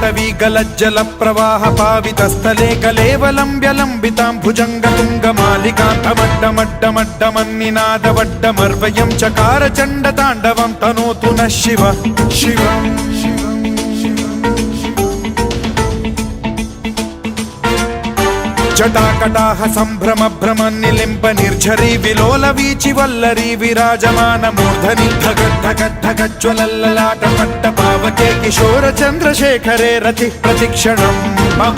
पाटवी गलज्जल प्रवाह पावितस्थले कलेवलम्ब्यलम्बितां भुजङ्गतुङ्गमालिकान्तमड्डमड्डमड्डमन्निनादवड्डमर्वयं चकार चण्डताण्डवं तनोतु नः शिव शिव जटाकटाह सम्भ्रम भ्रम निलिम्ब निर्झरी विलोल वीचि वल्लरी विराजमान मूर्धनि धगद्धगद्धगज्ज्वलल्ललाट पट्ट पावके किशोर चन्द्रशेखरे रतिः प्रतिक्षणम् मम